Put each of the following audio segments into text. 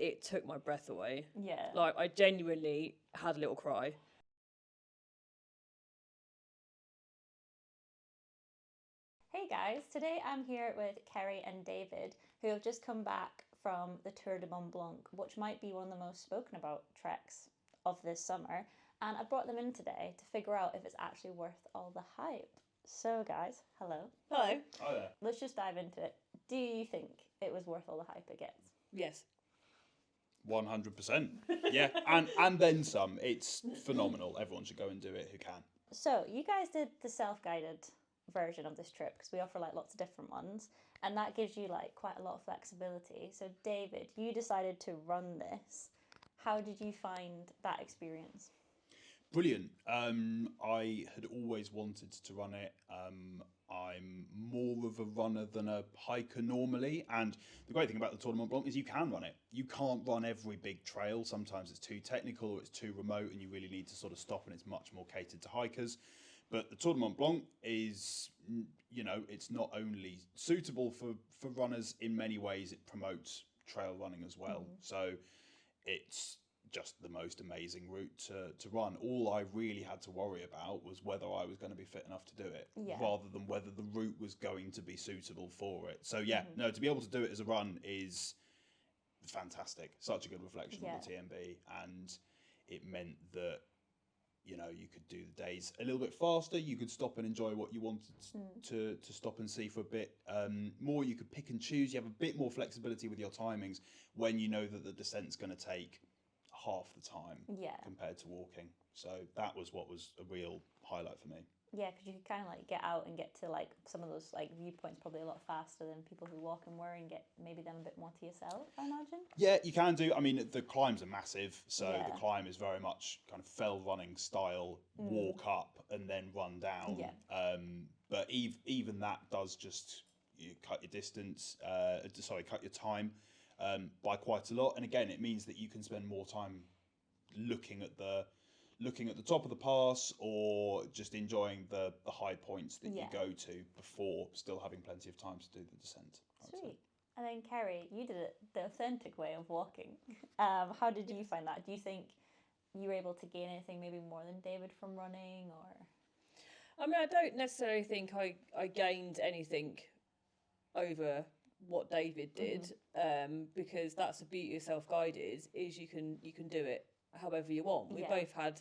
it took my breath away. Yeah. Like, I genuinely had a little cry. Hey guys, today I'm here with Kerry and David, who have just come back from the Tour du Mont Blanc, which might be one of the most spoken about treks of this summer. And I brought them in today to figure out if it's actually worth all the hype. So guys, hello. Hello. Hi there. Let's just dive into it. Do you think it was worth all the hype it gets? Yes. 100%. Yeah, and then some. It's phenomenal. Everyone should go and do it who can. So you guys did the self-guided version of this trip because we offer like lots of different ones, and that gives you like quite a lot of flexibility. So David, you decided to run this. How did you find that experience? Brilliant. I had always wanted to run it. I'm more of a runner than a hiker normally, and the great thing about the Tour du Mont Blanc is you can run it. You can't run every big trail. Sometimes it's too technical or it's too remote and you really need to sort of stop, and it's much more catered to hikers. But the Tour du Mont Blanc is, you know, it's not only suitable for runners, in many ways it promotes trail running as well. So it's just the most amazing route to run. All I really had to worry about was whether I was going to be fit enough to do it, rather than whether the route was going to be suitable for it. So yeah, no, to be able to do it as a run is fantastic. Such a good reflection on the TMB, and it meant that, you know, you could do the days a little bit faster. You could stop and enjoy what you wanted to stop and see for a bit more. You could pick and choose. You have a bit more flexibility with your timings when you know that the descent's going to take half the time compared to walking. So that was what was a real highlight for me. Yeah, because you could kind of like get out and get to like some of those like viewpoints probably a lot faster than people who walk and worry, and get maybe them a bit more to yourself, I imagine. Yeah, you can do. I mean, the climbs are massive, so the climb is very much kind of fell running style, walk up and then run down. But even that does just cut your distance, cut your time by quite a lot. And again, it means that you can spend more time looking at the top of the pass, or just enjoying the high points that you go to before still having plenty of time to do the descent. Sweet. And then Kerry, you did it the authentic way of walking. How did you find that? Do you think you were able to gain anything maybe more than David from running, or? I mean, I don't necessarily think I gained anything over what David did, because that's the beauty of self-guided, is you can do it however you want. We both had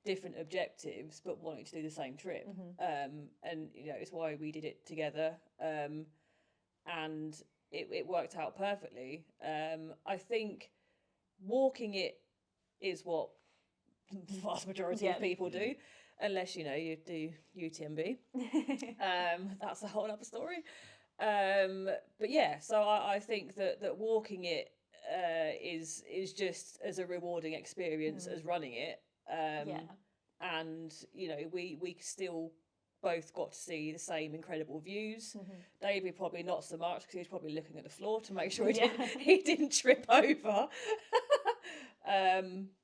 different objectives but wanted to do the same trip, and you know, it's why we did it together, and it worked out perfectly. I think walking it is what the vast majority of people do, unless, you know, you do UTMB. That's a whole other story. But yeah, so I think that walking it is just as a rewarding experience as running it. And you know, we still both got to see the same incredible views. David probably not so much, because he was probably looking at the floor to make sure he didn't trip over.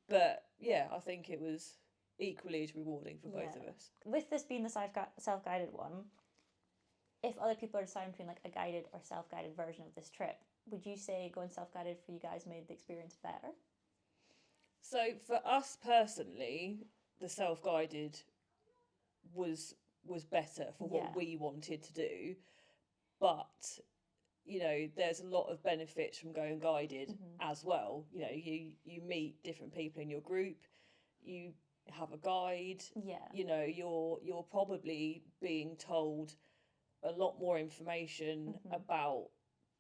But yeah, I think it was equally as rewarding for both of us. With this being the self-guided one, if other people are deciding between like a guided or self-guided version of this trip, would you say going self-guided for you guys made the experience better? So for us personally, the self-guided was better for what we wanted to do, but you know, there's a lot of benefits from going guided as well. You know, you meet different people in your group, you have a guide, you know, you're probably being told a lot more information about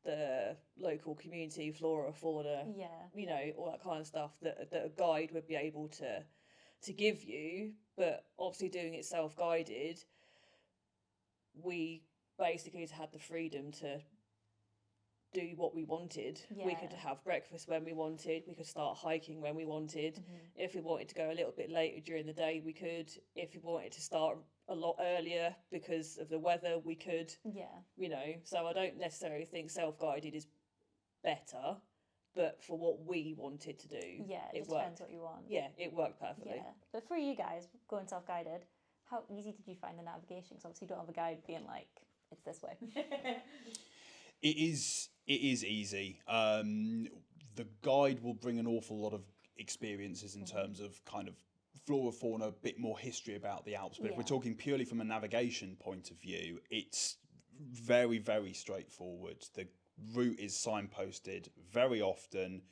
the local community, flora, fauna, you know, all that kind of stuff that a guide would be able to give you. But obviously doing it self-guided, we basically had the freedom to do what we wanted. We could have breakfast when we wanted, we could start hiking when we wanted. If we wanted to go a little bit later during the day, we could. If we wanted to start a lot earlier because of the weather, we could. You know, so I don't necessarily think self-guided is better, but for what we wanted to do, it just worked. Depends what you want. It worked perfectly. But for you guys going self-guided, how easy did you find the navigation? Because obviously you don't have a guide being like, it's this way. It is easy. the guide will bring an awful lot of experiences in terms of kind of flora, fauna, a bit more history about the Alps. But if we're talking purely from a navigation point of view, it's very, very straightforward. The route is signposted very often,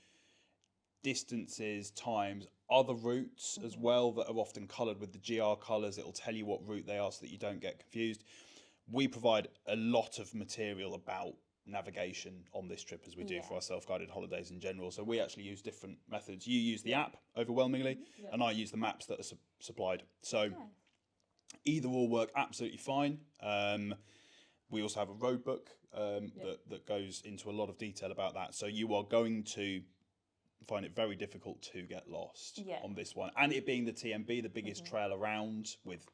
distances, times, other routes as well that are often coloured with the GR colours. It'll tell you what route they are so that you don't get confused. We provide a lot of material about navigation on this trip, as we do for our self-guided holidays in general. So we actually use different methods. You use the app overwhelmingly, and I use the maps that are supplied. So either or work absolutely fine. We also have a road book that goes into a lot of detail about that. So you are going to find it very difficult to get lost on this one. And it being the TMB, the biggest trail around, with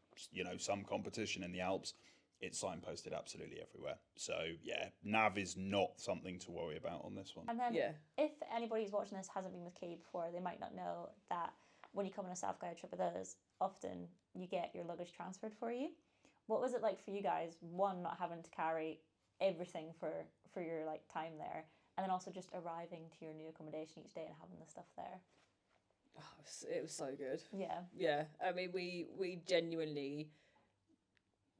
some competition in the Alps, it's signposted absolutely everywhere. So yeah, nav is not something to worry about on this one. And then if anybody's watching this hasn't been with Katie before, they might not know that when you come on a self-guided trip with us, often you get your luggage transferred for you. What was it like for you guys, one, not having to carry everything for your time there, and then also just arriving to your new accommodation each day and having the stuff there? Oh, it was so good. Yeah. I mean, we genuinely,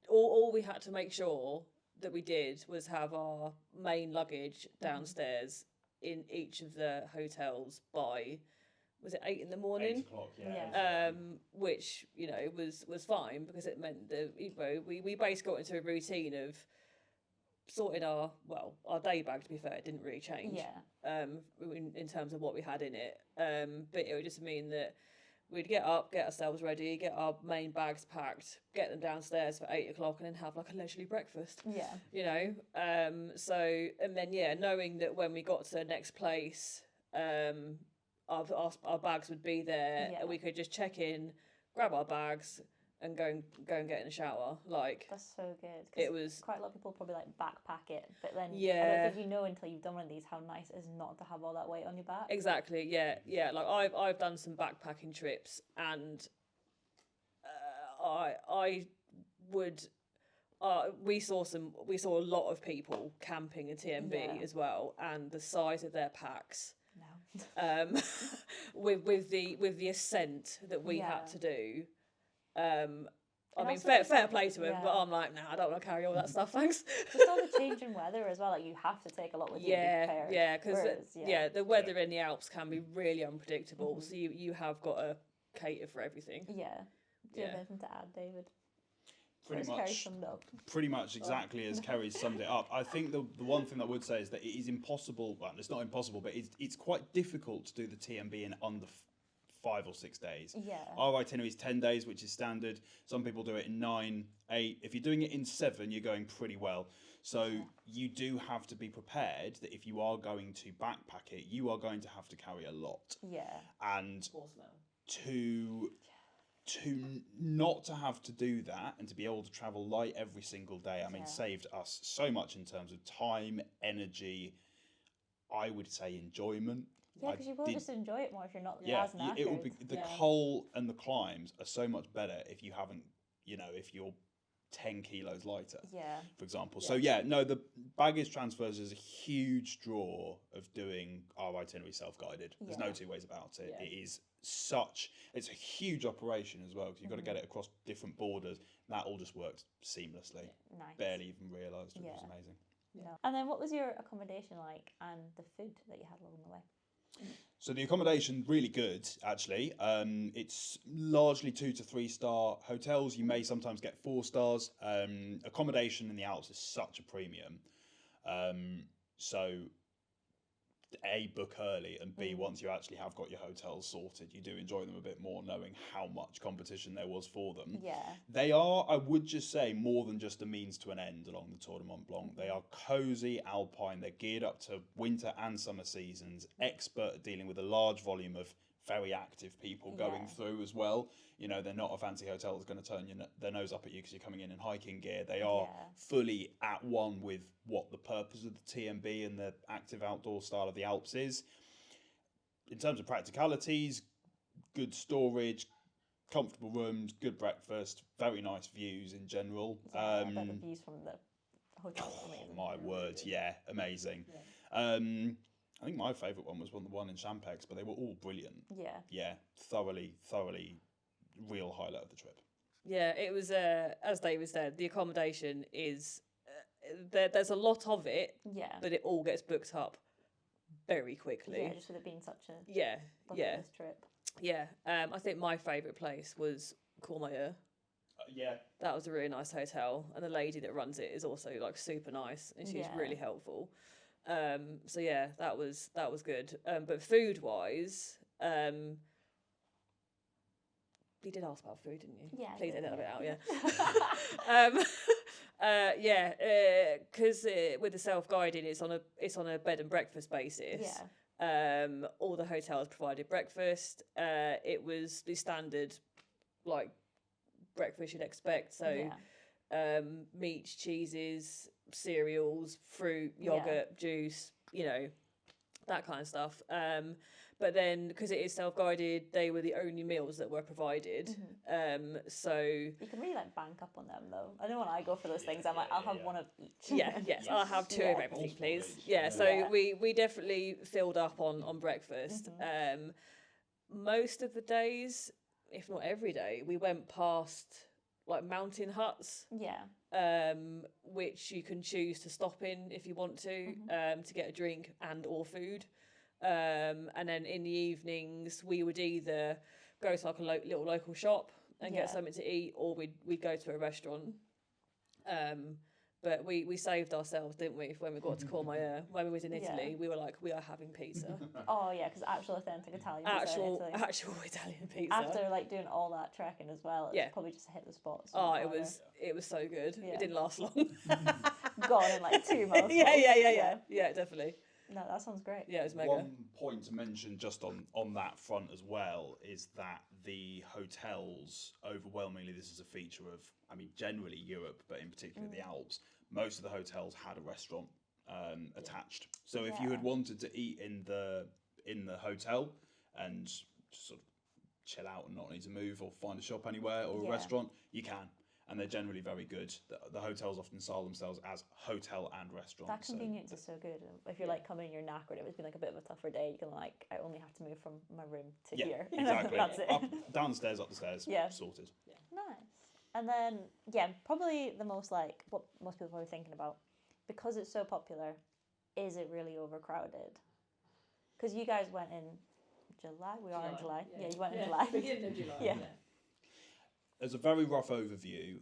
all we had to make sure that we did was have our main luggage downstairs in each of the hotels by, was it 8 in the morning? 8 o'clock, Which was fine, because it meant that we basically got into a routine of sorting our day bag. To be fair, it didn't really change. In terms of what we had in it, but it would just mean that we'd get up, get ourselves ready, get our main bags packed, get them downstairs for 8 o'clock, and then have a leisurely breakfast. So, and then knowing that when we got to the next place, our bags would be there, and we could just check in, grab our bags, and go and get in the shower. That's so good. It was quite a lot of people probably backpack it, but then I don't think until you've done one of these how nice it is not to have all that weight on your back. Exactly. I've done some backpacking trips, and I would. We saw a lot of people camping in TMB as well, and the size of their packs. No. with the ascent that we had to do. I mean, fair play to him, but I'm like, nah, I don't want to carry all that stuff, thanks. Just all the change in weather as well, you have to take a lot with you. Because the weather in the Alps can be really unpredictable, so you have got to cater for everything. Do you have anything to add, David? Pretty much exactly as Kerry summed it up. I think the one thing that I would say is that it is impossible, well, it's not impossible, but it's quite difficult to do the TMB in under 5 or 6 days. Our itinerary is 10 days, which is standard. Some people do it in 9, 8. If you're doing it in 7, you're going pretty well. So you do have to be prepared that if you are going to backpack it, you are going to have to carry a lot. And to not to have to do that, and to be able to travel light every single day, I mean, saved us so much in terms of time, energy, I would say enjoyment. Yeah, because you will just enjoy it more if you're not as knackered. It will be, the coal and the climbs are so much better if you haven't, if you're 10 kilos lighter, for example. So the baggage transfers is a huge draw of doing our itinerary self-guided. There's no two ways about it. It is it's a huge operation as well, because you've got to get it across different borders. That all just worked seamlessly. Nice. Barely even realised it was amazing. And then what was your accommodation like, and the food that you had along the way? So the accommodation, really good, actually. It's largely 2 to 3 star hotels. You may sometimes get 4 stars. Accommodation in the Alps is such a premium. So A, book early, and B, once you actually have got your hotels sorted, you do enjoy them a bit more, knowing how much competition there was for them. They are, I would just say, more than just a means to an end along the Tour du Mont Blanc. They are cosy, alpine, they're geared up to winter and summer seasons, expert at dealing with a large volume of very active people going through as well. They're not a fancy hotel that's going to turn their nose up at you because you're coming in hiking gear. They are fully at one with what the purpose of the TMB and the active outdoor style of the Alps is. In terms of practicalities, good storage, comfortable rooms, good breakfast, very nice views in general. But the views from the hotel. My word, amazing. I think my favourite one was the one in Champex, but they were all brilliant. Yeah. Yeah, thoroughly real highlight of the trip. Yeah, it was, as David said, the accommodation is, there's a lot of it, Yeah. but it all gets booked up very quickly. Yeah, just with it being such a Yeah, bucket list trip. yeah. I think my favourite place was Courmayeur. Yeah. That was a really nice hotel, and the lady that runs it is also like super nice, and she's really helpful. So yeah, that was good. But food wise, you did ask about food, didn't you? Yeah. Please edit that bit out. Yeah. Because with the self-guiding, it's on a bed and breakfast basis. Yeah. All the hotels provided breakfast. It was the standard, like, breakfast you'd expect. So, meats, cheeses, cereals, fruit, yogurt, juice, that kind of stuff. But then, because it is self-guided, they were the only meals that were provided. So you can really like bank up on them, though. I know when I go for those things, I'm like, I'll have one of each. Yes, I'll have two of everything, please. So we definitely filled up on breakfast. Most of the days, if not every day, we went past like mountain huts. Which you can choose to stop in if you want to get a drink and or food. And then in the evenings, we would either go to like a little local shop and get something to eat, or we'd go to a restaurant. But we saved ourselves, didn't we, when we got to Courmayeur? When we was in Italy, we were like, we are having pizza. Oh yeah, because actual authentic Italian pizza in Italy. Actual Italian pizza. After like doing all that trekking as well, it's probably just hit the spot. It was so good. Yeah. It didn't last long. Gone in like 2 months. Yeah, definitely. No, that sounds great. Yeah, it was mega. One point to mention just on that front as well is that the hotels, overwhelmingly, this is a feature of, generally Europe, but in particular the Alps, most of the hotels had a restaurant attached. So if you had wanted to eat in the hotel and just sort of chill out and not need to move or find a shop anywhere or a restaurant, you can. And they're generally very good. The hotels often style themselves as hotel and restaurant. That convenience is so good. If you're like coming, you're knackered, it was been like a bit of a tougher day, you can like, I only have to move from my room to here. Exactly. That's it. Downstairs, up the stairs, sorted. Nice. And then, probably the most like, what most people are thinking about, because it's so popular, is it really overcrowded? Because you guys went in July, we are in July. Yeah, you went in July. Beginning of July, yeah. As a very rough overview,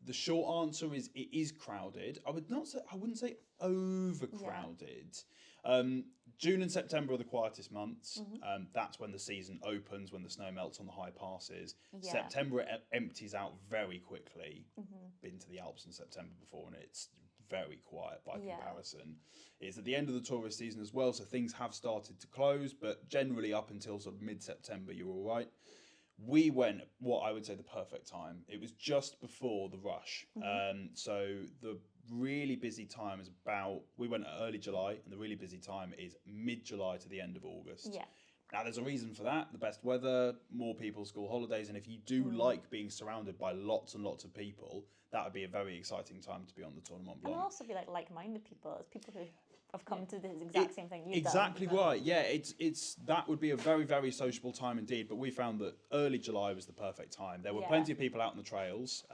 the short answer is it is crowded. I wouldn't say overcrowded. June and September are the quietest months. That's when the season opens, when the snow melts on the high passes. September it empties out very quickly. Been to the Alps in September before, and it's very quiet by comparison. It's at the end of the tourist season as well, so things have started to close, but generally up until sort of mid-September, you're all right. We went what I would say the perfect time. It was just before the rush. So the really busy time is we went early July, and the really busy time is mid-July to the end of August. Yeah. Now, there's a reason for that. The best weather, more people's school holidays, and if you do like being surrounded by lots and lots of people, that would be a very exciting time to be on the Tour du Mont Blanc. And also be like-minded people. It's people who have come to the exact same thing you've exactly done. Right. Yeah, it's that would be a very, very sociable time indeed. But we found that early July was the perfect time. There were plenty of people out on the trails.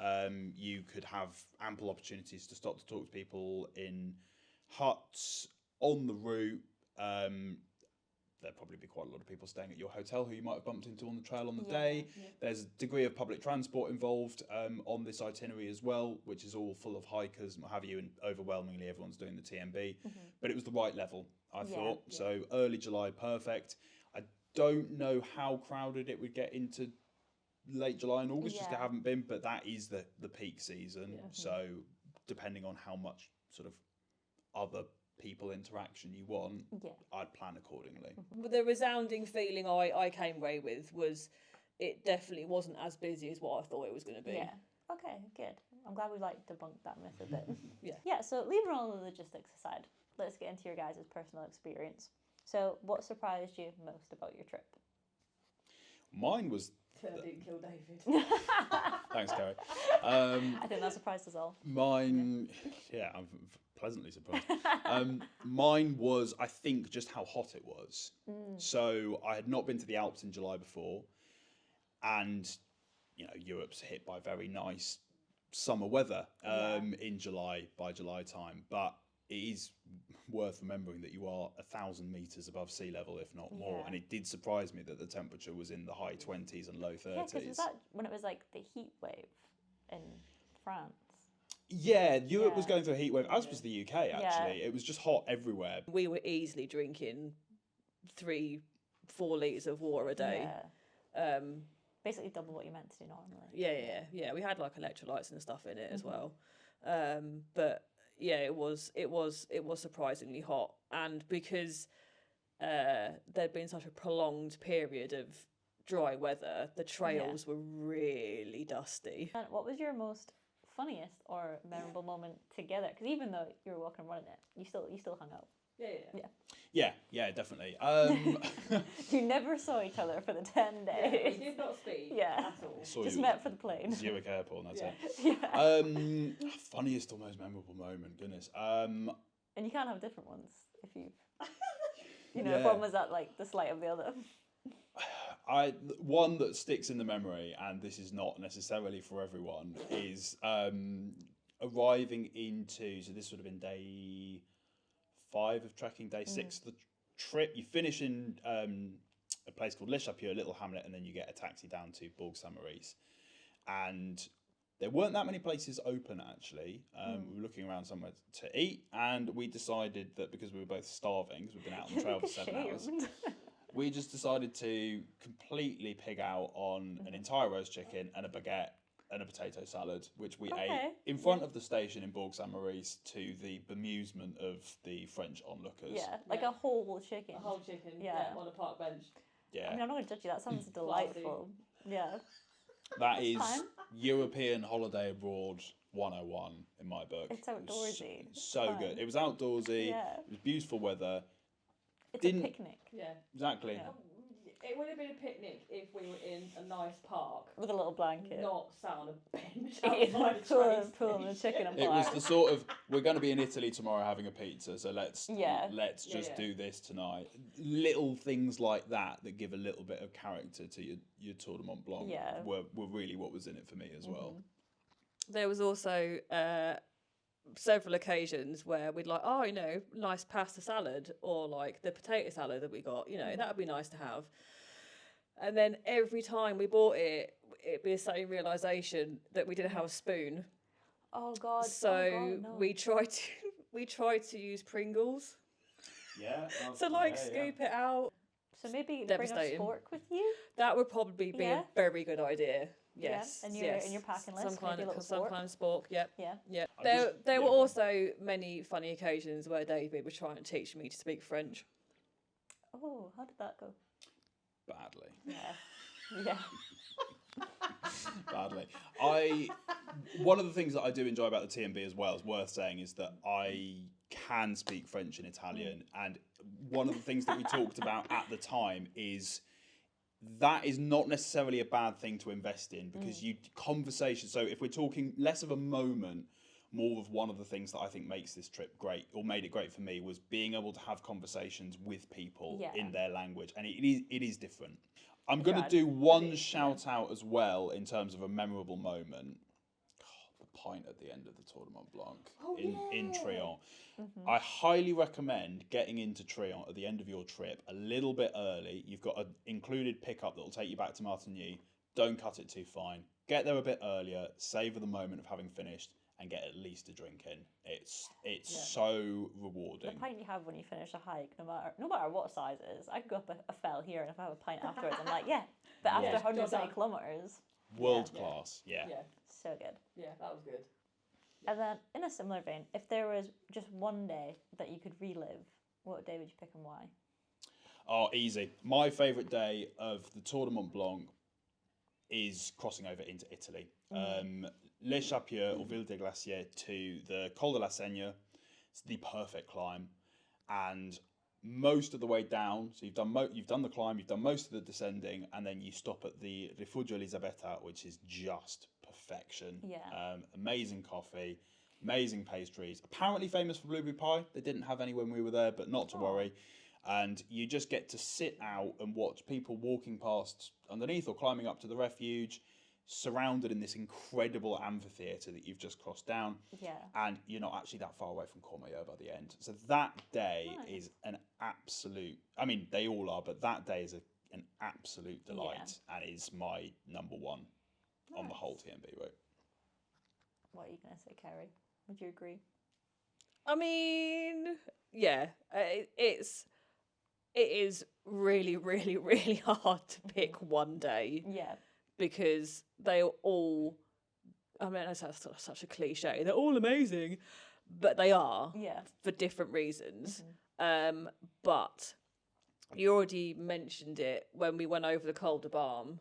You could have ample opportunities to stop to talk to people in huts on the route. There'd probably be quite a lot of people staying at your hotel who you might have bumped into on the trail on the day. There's a degree of public transport involved on this itinerary as well, which is all full of hikers and what have you, and overwhelmingly everyone's doing the TMB. But it was the right level, I thought. So early July, perfect. I don't know how crowded it would get into late July and August, just I haven't been, but that is the peak season. So depending on how much sort of other people interaction you want, I'd plan accordingly. The resounding feeling I came away with was it definitely wasn't as busy as what I thought it was going to be. Yeah. Okay, good. I'm glad we debunked that myth a bit. Yeah, so leaving all the logistics aside, let's get into your guys' personal experience. So what surprised you most about your trip? Mine was... I didn't kill David. Thanks, Kerry. I think that surprised us all. Mine... Yeah, I'm pleasantly surprised. Mine was, I think, just how hot it was. So I had not been to the Alps in July before, and Europe's hit by very nice summer weather in July, by July time. But it is worth remembering that you are 1,000 meters above sea level, if not more. And it did surprise me that the temperature was in the high 20s and low 30s. Yeah, because was that when it was like the heat wave in France? Yeah, Europe was going through a heat wave, as was the UK, actually. Yeah. It was just hot everywhere. We were easily drinking 3-4 litres of water a day. Yeah. Basically double what you're meant to do normally. Yeah. We had like electrolytes and stuff in it as well. But yeah, it was surprisingly hot, and because there'd been such a prolonged period of dry weather, the trails were really dusty. And what was your most funniest or memorable moment together? Because even though you were walking and running it, you still hung out. Yeah, definitely. You never saw each other for the 10 days. Yeah, we did not speak at all. Just met for the plane. Zurich Airport, and that's it. Funniest or most memorable moment, goodness. And you can't have different ones if if one was at like the slight of the other. One that sticks in the memory, and this is not necessarily for everyone, is arriving into, so this would have been day 5 of trekking, day 6 of the trip. You finish in a place called Les Chapieux, a little hamlet, and then you get a taxi down to Bourg Saint-Maurice. And there weren't that many places open, actually. We were looking around somewhere to eat, and we decided that because we were both starving, because we've been out on the trail for 7 hours, we just decided to completely pig out on an entire roast chicken and a baguette and a potato salad, which we ate in front of the station in Bourg Saint-Maurice to the bemusement of the French onlookers. Yeah, like a whole chicken. A whole chicken, on a park bench. Yeah. I mean, I'm not going to judge you, that sounds delightful. Yeah. That is European holiday abroad 101 in my book. It's outdoorsy. So good. It was outdoorsy. Yeah. It was beautiful weather. It's a picnic. Yeah. Exactly. Yeah. It would have been a picnic if we were in a nice park with a little blanket, not sat on a bench outside pulling the chicken apart. It was the sort of, we're going to be in Italy tomorrow having a pizza, so let's just do this tonight. Little things like that give a little bit of character to your Tour du Mont Blanc were really what was in it for me as well. There was also several occasions where we'd like, nice pasta salad, or like the potato salad that we got, that would be nice to have. And then every time we bought it, it'd be the same realisation that we didn't have a spoon. Oh God! So we tried to use Pringles. Yeah. So scoop it out. So maybe bring a spork with you. That would probably be a very good idea. Yes. Yeah. And your packing list. Some kind of spork. Yep. Yeah. There were also many funny occasions where David was trying to teach me to speak French. Oh, how did that go? Badly. Yeah. Badly. One of the things that I do enjoy about the TMB as well, is worth saying, is that I can speak French and Italian, and one of the things that we talked about at the time is that is not necessarily a bad thing to invest in, because conversation. So if we're talking less of a moment, more of one of the things that I think makes this trip great, or made it great for me, was being able to have conversations with people in their language, and it is different. I'm going to do one shout out as well in terms of a memorable moment. The pint at the end of the Tour du Mont Blanc in Trion. I highly recommend getting into Trion at the end of your trip a little bit early. You've got an included pickup that will take you back to Martigny. Don't cut it too fine. Get there a bit earlier, savour the moment of having finished, and get at least a drink in. It's so rewarding. The pint you have when you finish a hike, no matter what size it is. I could go up a fell here, and if I have a pint afterwards, I'm like, but after 120 kilometres. World class, So good. Yeah, that was good. And then, in a similar vein, if there was just one day that you could relive, what day would you pick and why? Oh, easy. My favourite day of the Tour du Mont Blanc is crossing over into Italy. Les Chapieux, or Ville des Glaciers, to the Col de la Seigne. It's the perfect climb. And most of the way down. So you've done the climb, you've done most of the descending, and then you stop at the Rifugio Elisabetta, which is just perfection. Yeah. Amazing coffee, amazing pastries. Apparently famous for blueberry pie. They didn't have any when we were there, but not to worry. And you just get to sit out and watch people walking past underneath or climbing up to the refuge, surrounded in this incredible amphitheatre that you've just crossed down. Yeah. And you're not actually that far away from Courmayeur by the end. So that day is an absolute, I mean, they all are, but that day is an absolute delight and is my number one on the whole TMB route. What are you going to say, Kerry? Would you agree? I mean, yeah, it is really, really, really hard to pick one day. Yeah. Because they all, I mean, that's such a cliche. They're all amazing, but they are for different reasons. But you already mentioned it when we went over the Col de Balme.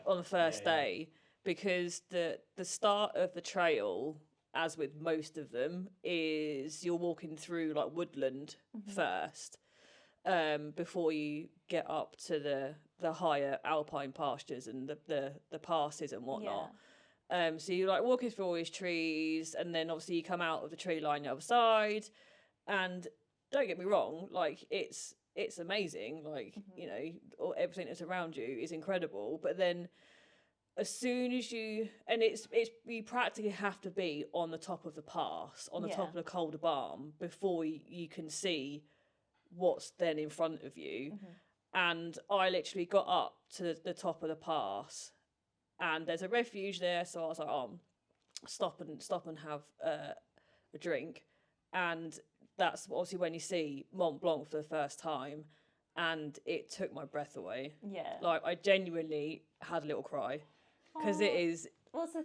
On the first day, because the start of the trail, as with most of them, is you're walking through like woodland first, before you get up to the higher alpine pastures and the passes and whatnot. So you're like walking through all these trees, and then obviously you come out of the tree line the other side, and don't get me wrong, like it's amazing, like you know, everything that's around you is incredible, but then as soon as you practically have to be on the top of the pass, on the top of the Col de Balme, before you can see what's then in front of you. And I literally got up to the top of the pass, and there's a refuge there, so I was like, oh, stop and have a drink. And that's obviously when you see Mont Blanc for the first time, and it took my breath away. Like I genuinely had a little cry, because it is,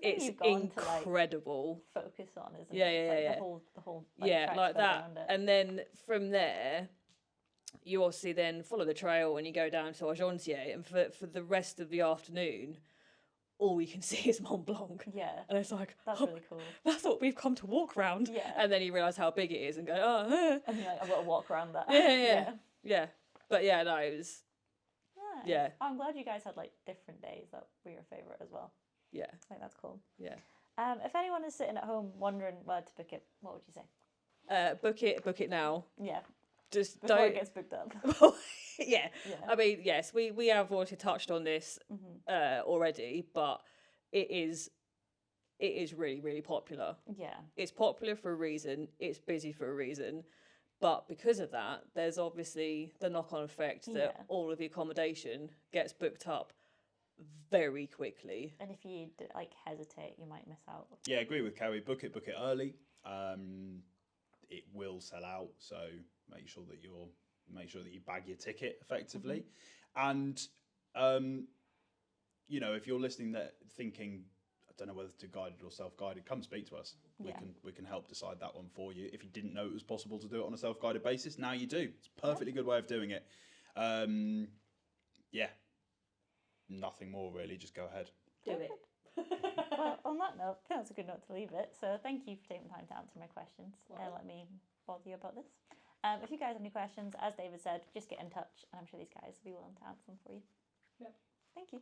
it's incredible to focus on, isn't it? Yeah. The whole like that. And then from there, you obviously then follow the trail and you go down to Argentier, and for the rest of the afternoon, all you can see is Mont Blanc. And it's like, that's really cool. That's what we've come to walk around. And then you realise how big it is and go, and you're like, I've got to walk around that. Yeah. But yeah, no, it was. Nice. Yeah. I'm glad you guys had like different days that were your favourite as well. Yeah. I think that's cool. Yeah. If anyone is sitting at home wondering where to book it, what would you say? Book it now. Yeah. Just before don't. It gets booked up. Yeah. I mean, yes, we have already touched on this already, but it is really, really popular. Yeah. It's popular for a reason. It's busy for a reason. But because of that, there's obviously the knock-on effect that all of the accommodation gets booked up very quickly. And if you like hesitate, you might miss out. Yeah, I agree with Kerry. Book it early. It will sell out, so make sure that you bag your ticket effectively. And you know, if you're listening there thinking, I don't know whether to guided or self-guided, come speak to us. We can help decide that one for you. If you didn't know it was possible to do it on a self-guided basis, now you do. It's a perfectly good way of doing it. Yeah, nothing more really. Just go ahead. Do it. Well, on that note, I think that's a good note to leave it. So thank you for taking the time to answer my questions and let me bother you about this. If you guys have any questions, as David said, just get in touch, and I'm sure these guys will be willing to answer them for you. Yep. Thank you.